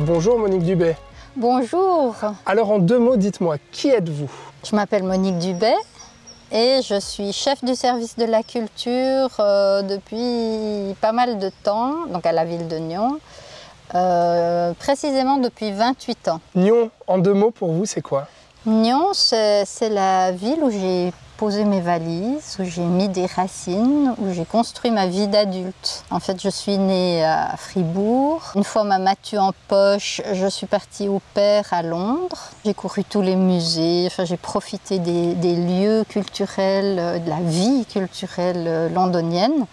Bonjour Monique Dubay. Bonjour. Alors en 2 mots, dites-moi, qui êtes-vous? Je m'appelle Monique Dubay et je suis chef du service de la culture depuis pas mal de temps, donc à la ville de Nyon, précisément depuis 28 ans. Nyon, en 2 mots pour vous, c'est quoi? Nyon, c'est la ville où j'ai posé mes valises, où j'ai mis des racines, où j'ai construit ma vie d'adulte. En fait, je suis née à Fribourg. Une fois ma matu en poche, je suis partie au pair à Londres. J'ai couru tous les musées, enfin, j'ai profité des lieux culturels, de la vie culturelle londonienne.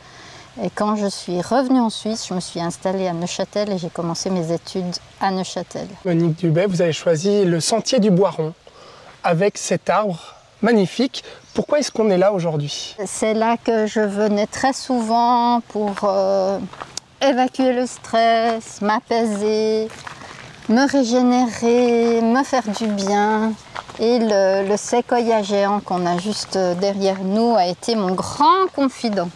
Et quand je suis revenue en Suisse, je me suis installée à Neuchâtel et j'ai commencé mes études à Neuchâtel. Monique Dubay, vous avez choisi le sentier du Boiron avec cet arbre magnifique. Pourquoi est-ce qu'on est là aujourd'hui? C'est là que je venais très souvent pour évacuer le stress, m'apaiser, me régénérer, me faire du bien. Et le séquoia géant qu'on a juste derrière nous a été mon grand confident.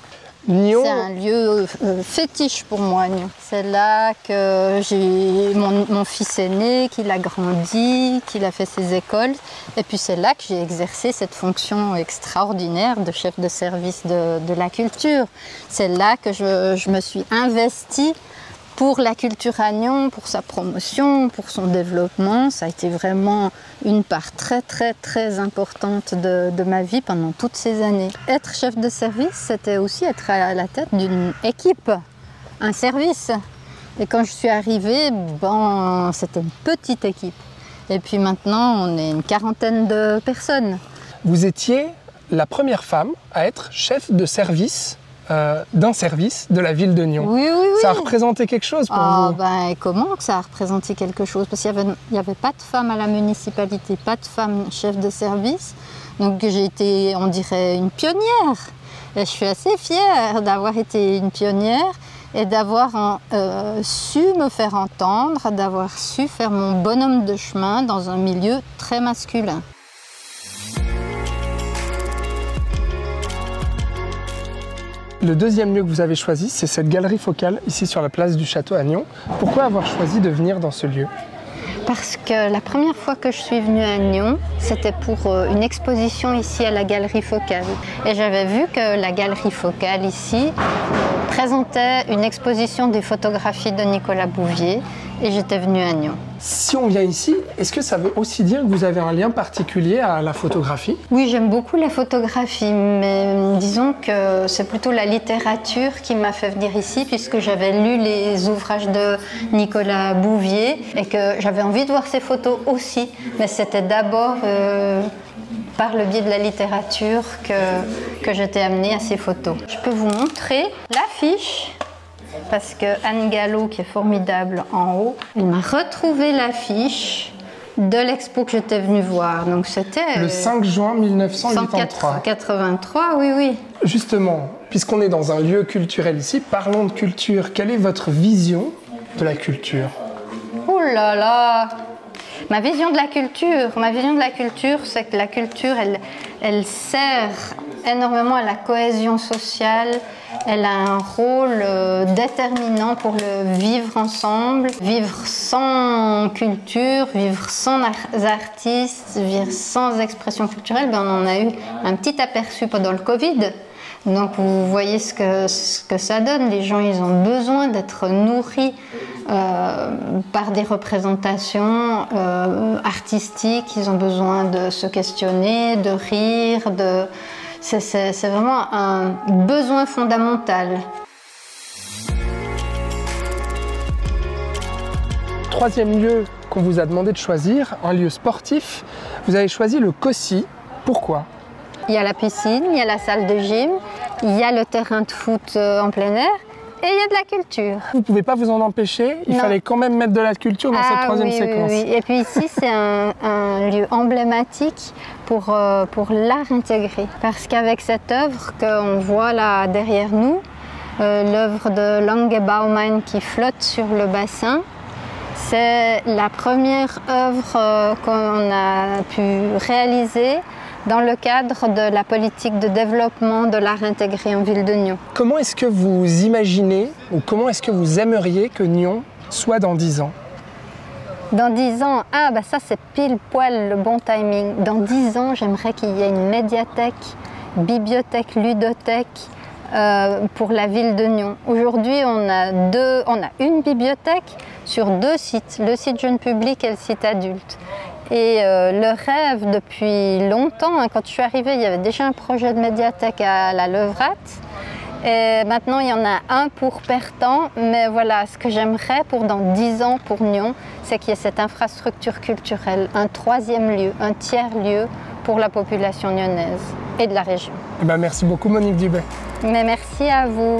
Nyon... C'est un lieu fétiche pour moi, Nyon. C'est là que j'ai mon fils aîné, qu'il a grandi, qu'il a fait ses écoles. Et puis c'est là que j'ai exercé cette fonction extraordinaire de chef de service de la culture. C'est là que je me suis investie pour la culture à Nyon, pour sa promotion, pour son développement. Ça a été vraiment une part très importante de ma vie pendant toutes ces années. Être chef de service, c'était aussi être à la tête d'une équipe, un service. Et quand je suis arrivée, bon, c'était une petite équipe. Et puis maintenant, on est une 40aine de personnes. Vous étiez la première femme à être chef de service d'un service de la ville de Nyon. Oui. Ça a représenté quelque chose pour vous? Ben, comment que ça a représenté quelque chose? Parce qu'il n'y avait pas de femmes à la municipalité, pas de femmes chef de service. Donc j'ai été, on dirait, une pionnière. Et je suis assez fière d'avoir été une pionnière et d'avoir su me faire entendre, d'avoir su faire mon bonhomme de chemin dans un milieu très masculin. Le deuxième lieu que vous avez choisi, c'est cette galerie focale, ici sur la place du Château à Nyon. Pourquoi avoir choisi de venir dans ce lieu? Parce que la première fois que je suis venue à Nyon, c'était pour une exposition ici à la Galerie Focale. Et j'avais vu que la Galerie Focale ici présentait une exposition des photographies de Nicolas Bouvier et j'étais venue à Nyon. Si on vient ici, est-ce que ça veut aussi dire que vous avez un lien particulier à la photographie? Oui, j'aime beaucoup la photographie, mais disons que c'est plutôt la littérature qui m'a fait venir ici puisque j'avais lu les ouvrages de Nicolas Bouvier et que j'avais envie de voir ses photos aussi. Mais c'était d'abord par le biais de la littérature que j'étais amenée à ces photos. Je peux vous montrer l'affiche. Parce que Anne Gallo, qui est formidable en haut, elle m'a retrouvé l'affiche de l'expo que j'étais venue voir. Donc c'était le 5 juin 1983. 183, oui. Justement, puisqu'on est dans un lieu culturel ici, parlons de culture. Quelle est votre vision de la culture? Oh là là! Ma vision de la culture, c'est que la culture, elle sert énormément à la cohésion sociale. Elle a un rôle déterminant pour le vivre ensemble. Vivre sans culture, vivre sans artistes, vivre sans expression culturelle, ben on en a eu un petit aperçu pendant le Covid. Donc vous voyez ce que ça donne. Les gens, ils ont besoin d'être nourris par des représentations artistiques. Ils ont besoin de se questionner, de rire, c'est vraiment un besoin fondamental. Troisième lieu qu'on vous a demandé de choisir, un lieu sportif. Vous avez choisi le Cossy. Pourquoi? Il y a la piscine, il y a la salle de gym, il y a le terrain de foot en plein air et il y a de la culture. Vous ne pouvez pas vous en empêcher, il fallait quand même mettre de la culture dans cette troisième séquence. Oui. Et puis ici, c'est un lieu emblématique pour l'art intégré. Parce qu'avec cette œuvre qu'on voit là derrière nous, l'œuvre de Lange Baumann qui flotte sur le bassin, c'est la première œuvre qu'on a pu réaliser dans le cadre de la politique de développement de l'art intégré en ville de Nyon. Comment est-ce que vous imaginez ou comment est-ce que vous aimeriez que Nyon soit dans 10 ans? Dans 10 ans, ah bah ça c'est pile poil le bon timing. Dans 10 ans, j'aimerais qu'il y ait une médiathèque, bibliothèque, ludothèque pour la ville de Nyon. Aujourd'hui, on a une bibliothèque sur 2 sites, le site jeune public et le site adulte. Et le rêve depuis longtemps, hein, quand je suis arrivée, il y avait déjà un projet de médiathèque à la Levrate. Et maintenant, il y en a un pour Pertan, mais voilà, ce que j'aimerais pour dans 10 ans pour Nyon, c'est qu'il y ait cette infrastructure culturelle, un 3e lieu, un tiers lieu pour la population nyonnaise et de la région. Eh ben, merci beaucoup Monique Dubé. Mais merci à vous.